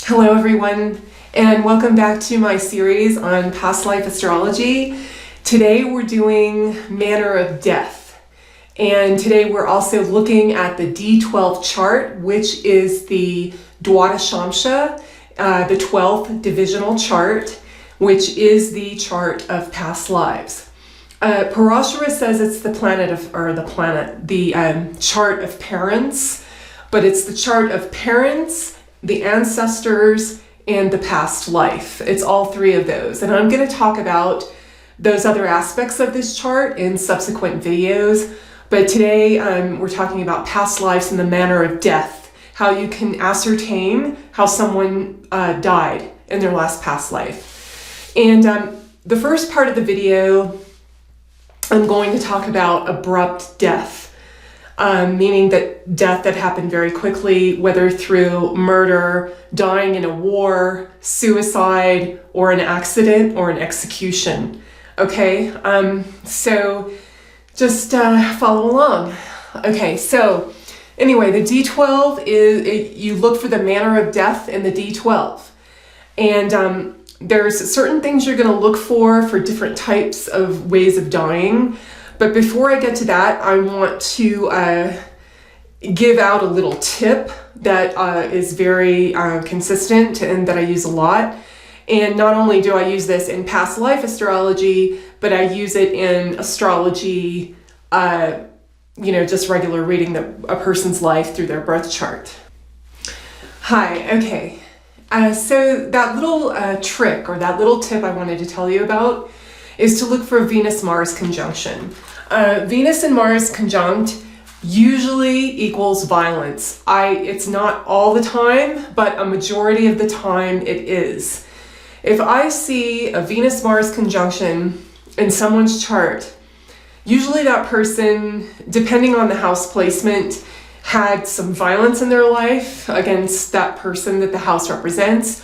Hello everyone, and welcome back to my series on Past Life Astrology. Today we're doing manner of death, and today we're also looking at the D12 chart, which is the Dwadasamsa, the 12th divisional chart, which is the chart of past lives. Parashara says it's the chart of parents, but it's the chart of parents, the ancestors, and the past life. It's all three of those. And I'm going to talk about those other aspects of this chart in subsequent videos. But today we're talking about past lives and the manner of death, how you can ascertain how someone died in their last past life. And the first part of the video, I'm going to talk about abrupt death. Meaning that death that happened very quickly, whether through murder, dying in a war, suicide, or an accident, or an execution. Okay, so just follow along. Okay, so anyway, the D12 is, you look for the manner of death in the D12. And there's certain things you're going to look for different types of ways of dying. But before I get to that, I want to give out a little tip that is very consistent and that I use a lot. And not only do I use this in past life astrology, but I use it in astrology, just regular reading a person's life through their birth chart. Hi, okay. So that little trick or that little tip I wanted to tell you about is to look for a Venus-Mars conjunction. Venus and Mars conjunct usually equals violence. It's not all the time, but a majority of the time it is. If I see a Venus-Mars conjunction in someone's chart, usually that person, depending on the house placement, had some violence in their life against that person that the house represents,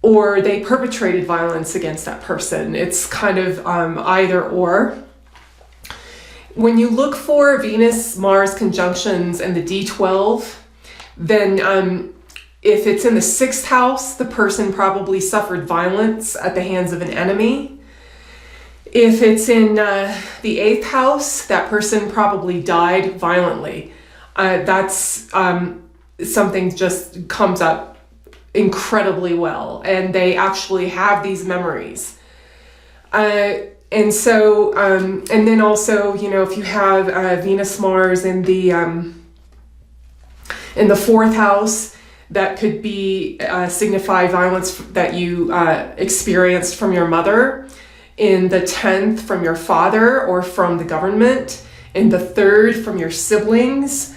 or they perpetrated violence against that person. It's kind of either or. When you look for Venus-Mars conjunctions in the D12, then if it's in the 6th house, the person probably suffered violence at the hands of an enemy. If it's in the 8th house, that person probably died violently. That's something just comes up incredibly well, and they actually have these memories. And so, and then also, if you have Venus-Mars in the 4th house, that could be signify violence that you experienced from your mother. In the 10th, from your father or from the government. In the 3rd, from your siblings.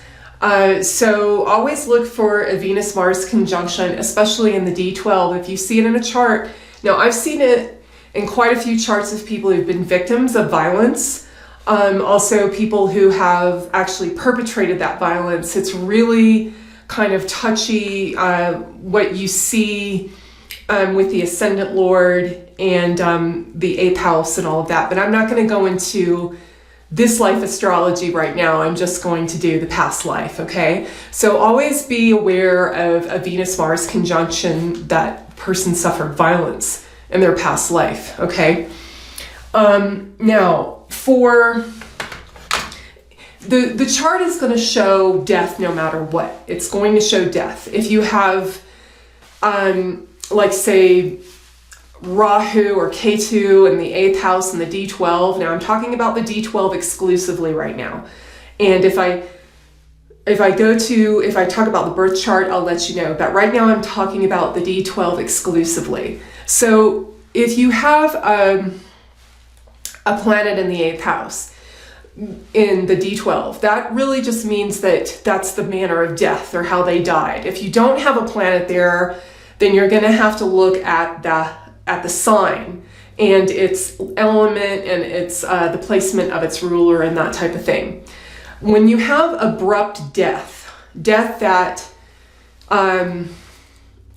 So always look for a Venus-Mars conjunction, especially in the D12. If you see it in a chart, now I've seen it in quite a few charts of people who've been victims of violence. Also people who have actually perpetrated that violence. It's really kind of touchy what you see with the Ascendant Lord and the 8th house and all of that. But I'm not going to go into this life astrology right now. I'm just going to do the past life, okay? So always be aware of a Venus-Mars conjunction that person suffered violence in their past life, okay? Now, for the chart is going to show death no matter what. It's going to show death. If you have, like say, Rahu or Ketu in the 8th house and the D12. Now I'm talking about the D12 exclusively right now. And if I talk about the birth chart, I'll let you know. But right now I'm talking about the D12 exclusively. So if you have a planet in the 8th house in the D12, that really just means that that's the manner of death or how they died. If you don't have a planet there, then you're going to have to look at the sign and its element and its the placement of its ruler and that type of thing. When you have abrupt death that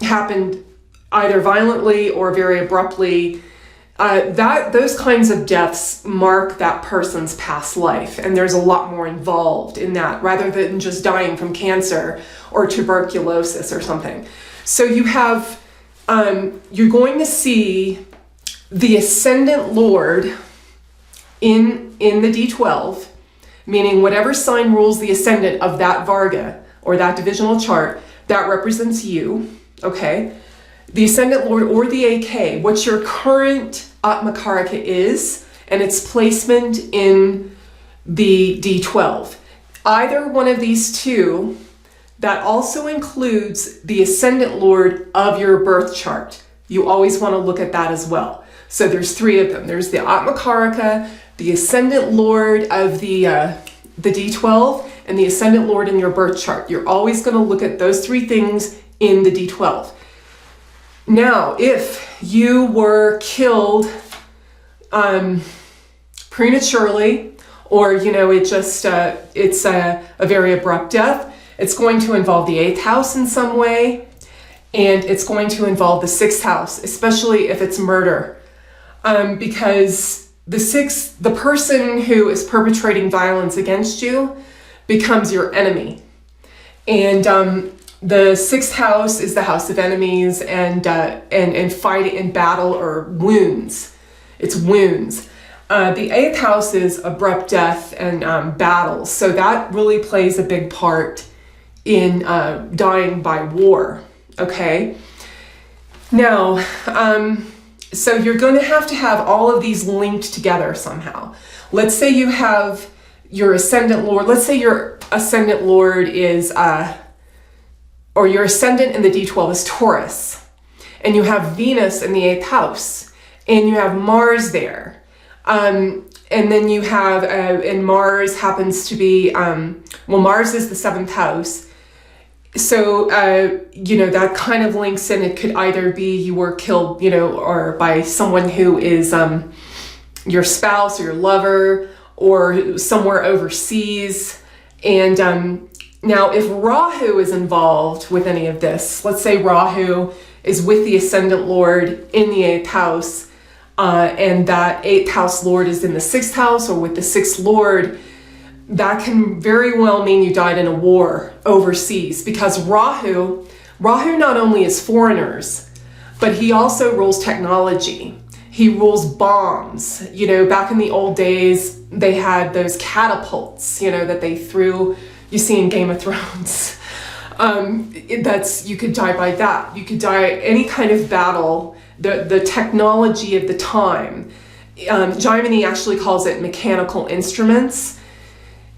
happened either violently or very abruptly, those kinds of deaths mark that person's past life, and there's a lot more involved in that rather than just dying from cancer or tuberculosis or something. So you have, you're going to see the Ascendant Lord in the D12, meaning whatever sign rules the Ascendant of that Varga or that divisional chart, that represents you, okay? The Ascendant Lord or the AK, what your current Atmakaraka is, and its placement in the D12. Either one of these two, that also includes the Ascendant Lord of your birth chart. You always want to look at that as well. So there's three of them. There's the Atmakaraka, the Ascendant Lord of the D12, and the Ascendant Lord in your birth chart. You're always going to look at those three things in the D12. Now, if you were killed prematurely, or it's a very abrupt death, it's going to involve the 8th house in some way, and it's going to involve the 6th house, especially if it's murder, because the person who is perpetrating violence against you becomes your enemy, and the 6th house is the house of enemies and fighting in battle or wounds. It's wounds. The 8th house is abrupt death and battles. So that really plays a big part in dying by war. Okay. Now, so you're going to have all of these linked together somehow. Let's say you have your Ascendant Lord. Let's say your Ascendant Lord is or your Ascendant in the D12 is Taurus, and you have Venus in the 8th house, and you have Mars there. And then you have, and Mars happens to be, Mars is the 7th house. So, that kind of links in. It could either be you were killed, or by someone who is your spouse or your lover, or somewhere overseas. And now, if Rahu is involved with any of this, let's say Rahu is with the Ascendant Lord in the 8th house, and that 8th house Lord is in the 6th house or with the 6th Lord, that can very well mean you died in a war overseas, because Rahu not only is foreigners, but he also rules technology. He rules bombs. Back in the old days, they had those catapults, that they threw. You see in Game of Thrones. You could die by that. You could die any kind of battle, the technology of the time. Jaimini actually calls it mechanical instruments.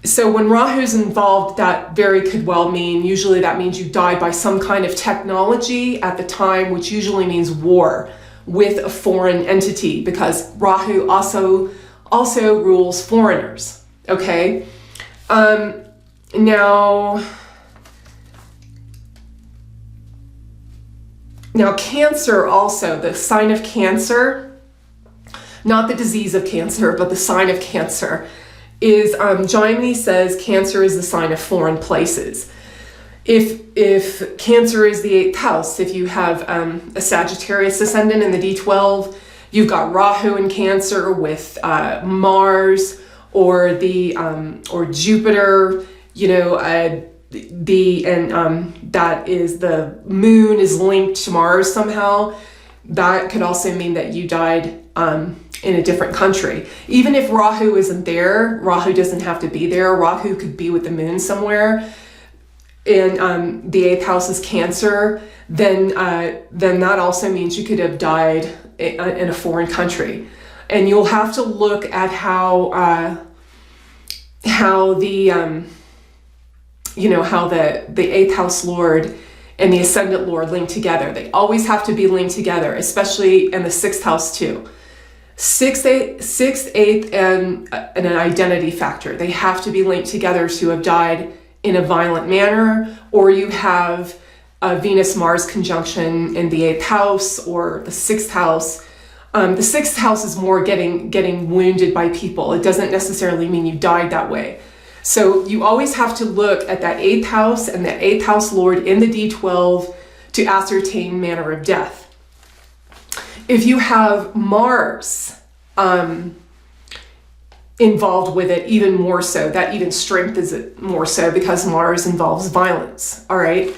So when Rahu's involved, that very could well mean, usually that means you died by some kind of technology at the time, which usually means war with a foreign entity, because Rahu also rules foreigners, okay? Now Cancer also, the sign of Cancer, not the disease of cancer, but the sign of Cancer is, Jaimini says Cancer is the sign of foreign places. If Cancer is the 8th house, if you have a Sagittarius ascendant in the D12, you've got Rahu in Cancer with Mars or or Jupiter. That is, the moon is linked to Mars somehow. That could also mean that you died in a different country. Even if Rahu isn't there, Rahu doesn't have to be there. Rahu could be with the moon somewhere, and the 8th house is Cancer. Then that also means you could have died in a foreign country, and you'll have to look at how the how the 8th house Lord and the Ascendant Lord link together. They always have to be linked together, especially in the 6th house too. 6th, 8th, and an identity factor. They have to be linked together to have died in a violent manner, or you have a Venus-Mars conjunction in the 8th house or the 6th house. The 6th house is more getting wounded by people. It doesn't necessarily mean you died that way. So you always have to look at that 8th house and the 8th house Lord in the D12 to ascertain manner of death. If you have Mars involved with it, even more so, that even strengthens it more so because Mars involves violence. All right.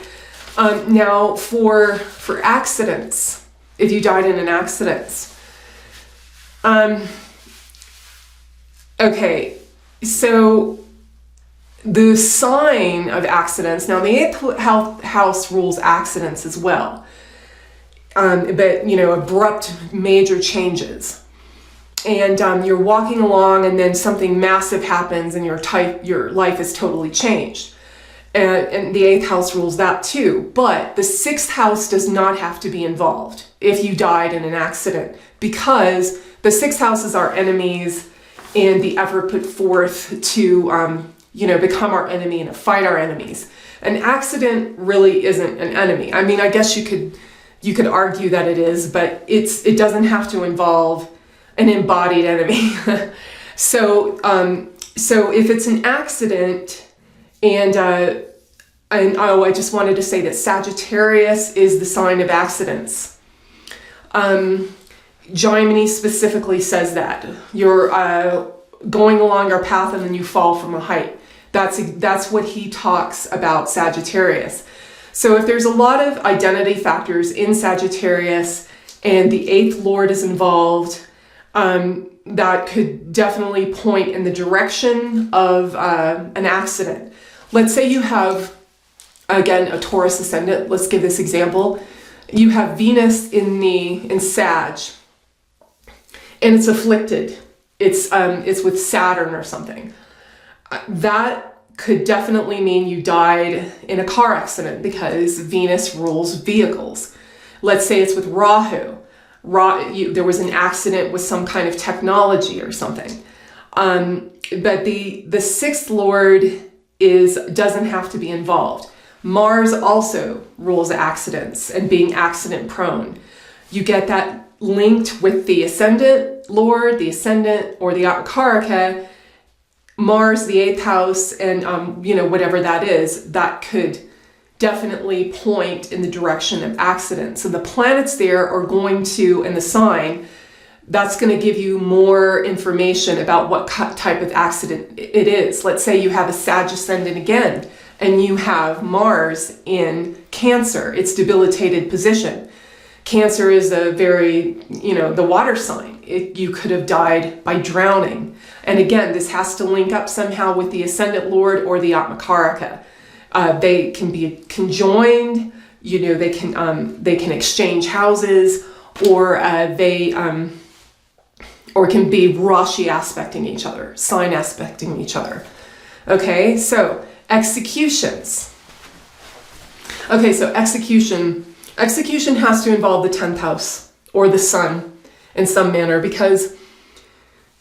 Now for accidents, if you died in an accident, okay, so the sign of accidents, now the 8th house rules accidents as well, but abrupt major changes. And you're walking along and then something massive happens and your life is totally changed. And the 8th house rules that too. But the 6th house does not have to be involved if you died in an accident, because the 6th house is our enemies and the effort put forth to become our enemy and to fight our enemies. An accident really isn't an enemy. I mean, I guess you could argue that it is, but it doesn't have to involve an embodied enemy. So if it's an accident, I just wanted to say that Sagittarius is the sign of accidents. Gemini specifically says that you're going along our path and then you fall from a height. That's what he talks about Sagittarius. So if there's a lot of identity factors in Sagittarius and the 8th Lord is involved, that could definitely point in the direction of an accident. Let's say you have, again, a Taurus ascendant. Let's give this example. You have Venus in Sag, and it's afflicted. It's with Saturn or something. That could definitely mean you died in a car accident because Venus rules vehicles. Let's say it's with Rahu. There was an accident with some kind of technology or something. But the 6th Lord doesn't have to be involved. Mars also rules accidents and being accident prone. You get that linked with the Ascendant Lord, the Ascendant, or the Karaka, Mars, the 8th house, and whatever that is, that could definitely point in the direction of accidents. So the planets there are going to, in the sign, that's going to give you more information about what type of accident it is. Let's say you have a Sag ascendant again, and you have Mars in Cancer, its debilitated position. Cancer is a very, the water sign. You could have died by drowning. And again, this has to link up somehow with the Ascendant Lord or the Atmakaraka. They can be conjoined, they can exchange houses, or can be Rashi aspecting each other, sign aspecting each other. Okay, so executions. Okay, so execution has to involve the 10th house or the sun in some manner, because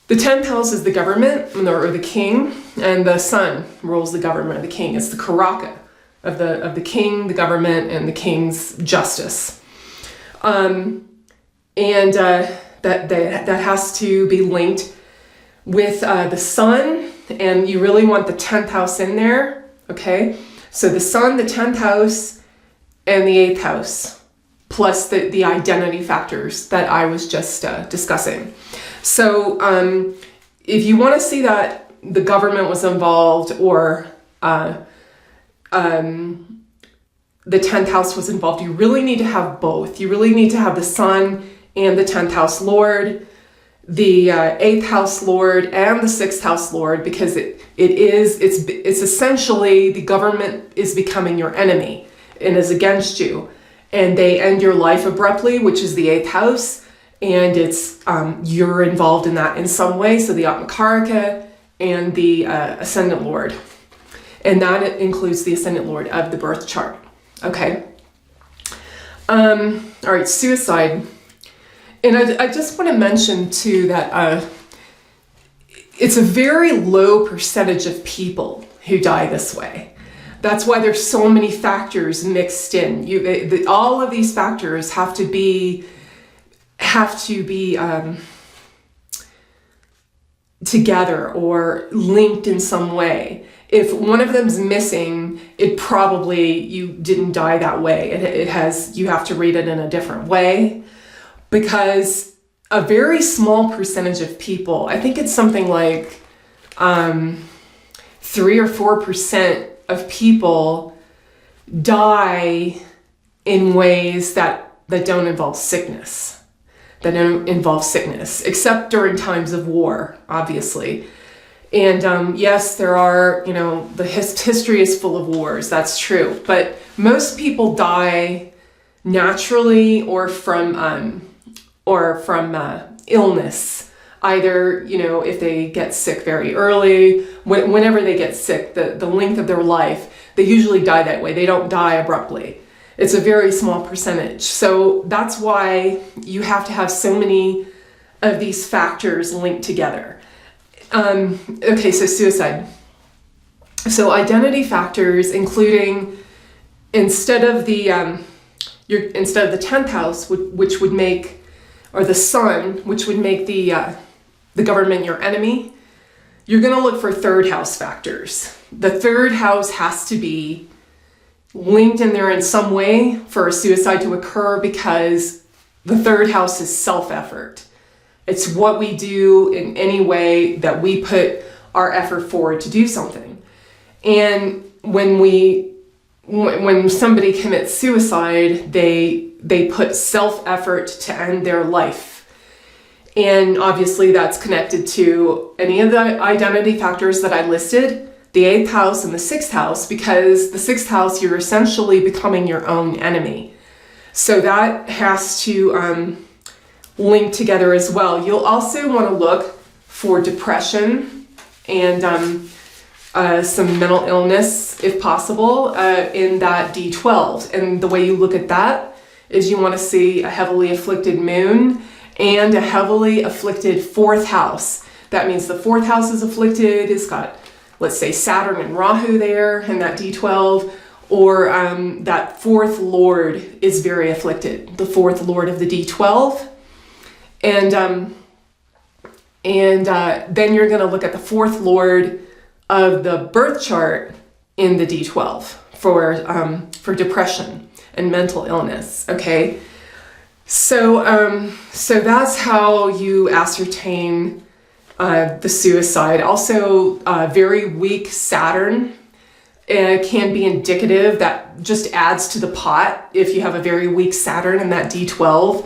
the 10th house is the government or the king, and the sun rules the government of the king. It's the karaka of the king, the government, and the king's justice. That has to be linked with the sun, and you really want the 10th house in there. Okay, so the sun, the 10th house, and the 8th house, plus the identity factors that I was just discussing. So if you want to see that the government was involved, or the 10th house was involved, you really need to have both. You really need to have the sun and the 10th house Lord, the 8th house Lord, and the 6th house Lord, because it's essentially the government is becoming your enemy and is against you, and they end your life abruptly, which is the 8th house, and it's you're involved in that in some way. So the Atmakaraka and the Ascendant Lord, and that includes the Ascendant Lord of the birth chart. Okay. All right, suicide. And I just want to mention too that it's a very low percentage of people who die this way. That's why there's so many factors mixed in. All of these factors have to be together or linked in some way. If one of them's missing, it probably you didn't die that way. You have to read it in a different way. because a very small percentage of people, I think it's something like 3 or 4% of people die in ways that don't involve sickness. Except during times of war, obviously. And yes, there are, the history is full of wars, that's true. But most people die naturally or from illness. Either, if they get sick very early, whenever they get sick, the length of their life, they usually die that way. They don't die abruptly. It's a very small percentage. So that's why you have to have so many of these factors linked together. Okay, so suicide. So identity factors, including instead of the 10th house, which would make, or the sun, which would make the government your enemy, you're going to look for third house factors. The third house has to be linked in there in some way for a suicide to occur, because the third house is self-effort. It's what we do in any way that we put our effort forward to do something. And when somebody commits suicide, they put self-effort to end their life. And obviously that's connected to any of the identity factors that I listed, the 8th house and the 6th house, because the 6th house, you're essentially becoming your own enemy. So that has to link together as well. You'll also want to look for depression and some mental illness, if possible, in that D12. And the way you look at that is you want to see a heavily afflicted moon and a heavily afflicted 4th house. That means the 4th house is afflicted. It's got, let's say, Saturn and Rahu there in that D12, or that 4th lord is very afflicted, the 4th lord of the D12. And then you're going to look at the 4th lord of the birth chart in the D12 for depression and mental illness. Okay, so that's how you ascertain the suicide. Also, very weak Saturn can be indicative. That just adds to the pot if you have a very weak Saturn in that D12.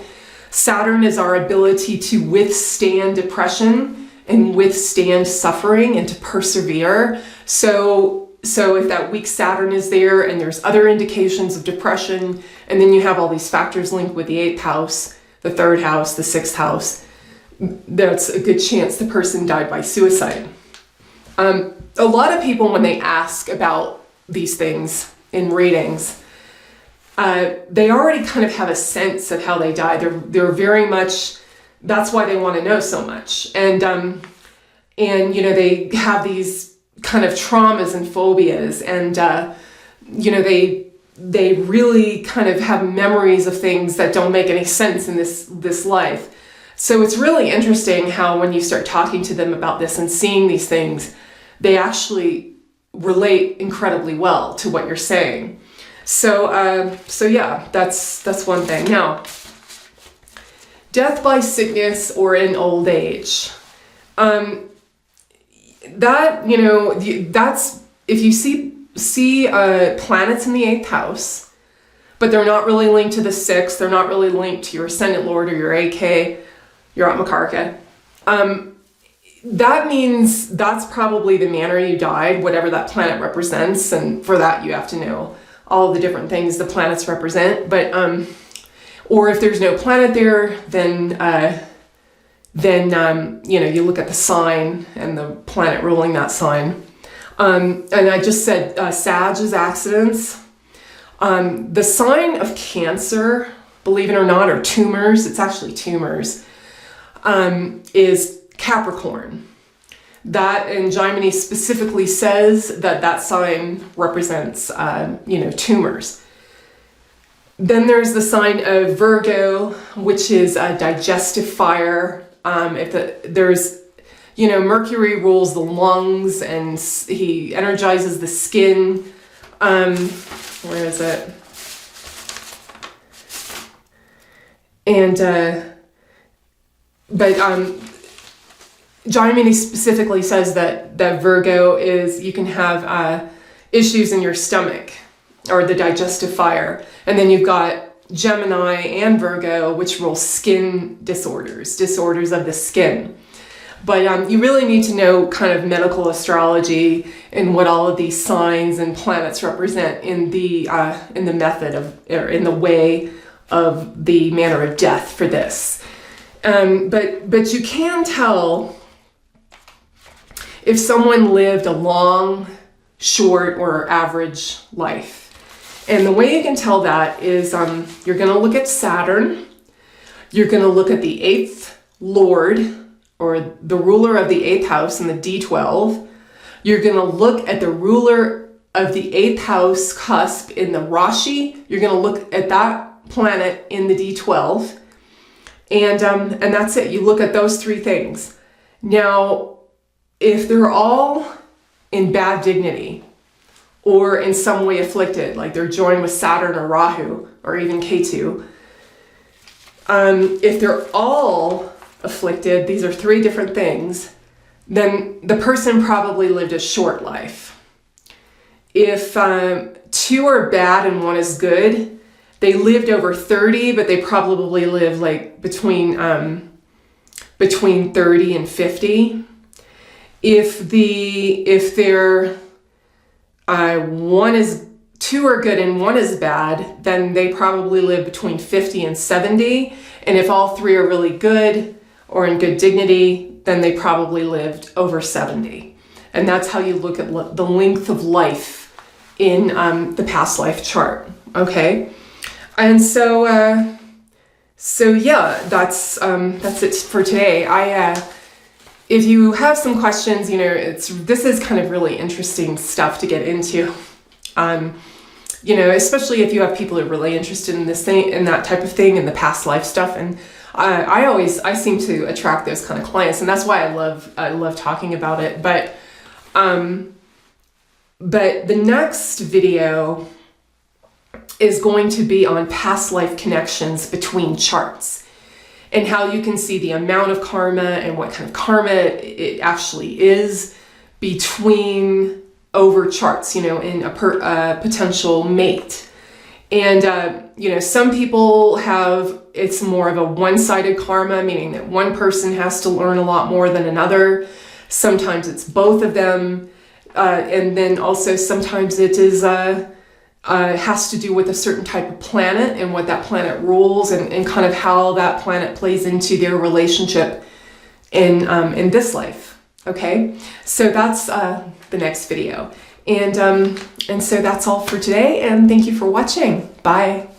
Saturn is our ability to withstand depression and withstand suffering and to persevere. So if that weak Saturn is there and there's other indications of depression, and then you have all these factors linked with the 8th house, the 3rd house, the 6th house, that's a good chance the person died by suicide. A lot of people, when they ask about these things in readings, they already kind of have a sense of how they died. They're very much, that's why they want to know so much. And they have these kind of traumas and phobias, and they really kind of have memories of things that don't make any sense in this life. So it's really interesting how when you start talking to them about this and seeing these things, they actually relate incredibly well to what you're saying. So yeah, that's one thing. Now, death by sickness or in old age. That's if you see planets in the 8th house, but they're not really linked to the 6th. They're not really linked to your Ascendant Lord or your AK, your Atmakarka. That means that's probably the manner you died, whatever that planet represents, and for that you have to know all the different things the planets represent. But or if there's no planet there, then you look at the sign and the planet ruling that sign. And I just said Sag is accidents. The sign of Cancer, believe it or not, or tumors, it's actually tumors, is Capricorn. That in Gemini specifically says that sign represents, tumors. Then there's the sign of Virgo, which is a digestive fire. Mercury rules the lungs and he energizes the skin. Where is it? And Diomedes specifically says that Virgo is, you can have issues in your stomach or the digestive fire. And then you've got Gemini and Virgo, which rule skin disorders of the skin. But you really need to know kind of medical astrology and what all of these signs and planets represent in the method of, or in the way of the manner of death for this. But you can tell if someone lived a long, short, or average life. And the way you can tell that is you're going to look at Saturn, you're going to look at the 8th Lord, or the ruler of the 8th house in the D12. You're going to look at the ruler of the 8th house cusp in the Rashi. You're going to look at that planet in the D12. And that's it. You look at those three things. Now, if they're all in bad dignity or in some way afflicted, like they're joined with Saturn or Rahu or even Ketu, if they're all afflicted, these are three different things, then the person probably lived a short life. If two are bad and one is good, they lived over 30, but they probably live like between 30 and 50. If they're two are good and one is bad, then they probably live between 50 and 70. And if all three are really good or in good dignity, then they probably lived over 70. And that's how you look at the length of life in the past life chart. Okay. And so yeah, that's it for today. If you have some questions, this is kind of really interesting stuff to get into. Especially if you have people who are really interested in this thing, in that type of thing, in the past life stuff. And I seem to attract those kind of clients, and that's why I love talking about it. But the next video is going to be on past life connections between charts and how you can see the amount of karma and what kind of karma it actually is between over charts, in a potential mate. And, some people have, it's more of a one-sided karma, meaning that one person has to learn a lot more than another. Sometimes it's both of them. And then also sometimes it is, has to do with a certain type of planet and what that planet rules and kind of how that planet plays into their relationship in this life. Okay. So that's, the next video. And so that's all for today. And thank you for watching. Bye.